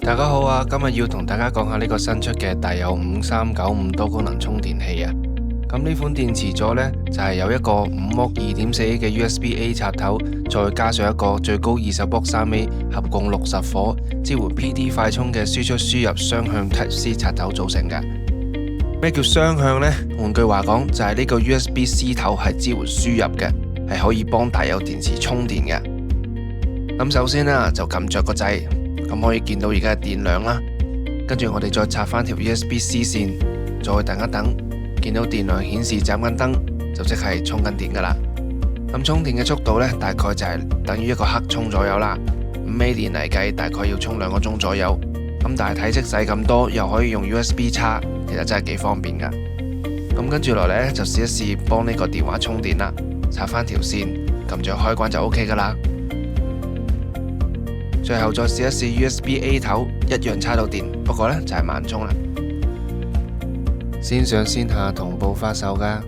大家好啊！今日要同大家講下呢個新出嘅大有5395多功能充電器啊。咁呢款電池座呢，就係有一個5W 2.4A 嘅 USB-A 插頭，再加上一個最高20W 3A，合共60火，支援 PD 快充嘅輸出輸入雙向 Type-C 插頭組成嘅。咩叫雙向呢？換句話講，就係呢個 USB-C 頭係支援輸入嘅，係可以幫大有電池充電嘅。咁首先啦，就撳着個掣。咁可以見到而家嘅電量啦，跟住我哋再插翻條 USB-C 線，再等一等，見到電量顯示斬緊燈，就即係充緊電噶啦。咁充電嘅速度呢，大概就係等於一個黑充左右啦。5A 電嚟計，大概要充2個鐘左右。咁但係體積細咁多，又可以用 USB 插，其實真係幾方便噶。咁跟住落嚟呢，就試一試幫呢個電話充電啦，插翻條線，撳着開關就 OK 噶啦。最後再試一試 USB-A 頭，一樣插到電，不過呢就係慢充啦。線上線下同步發售㗎。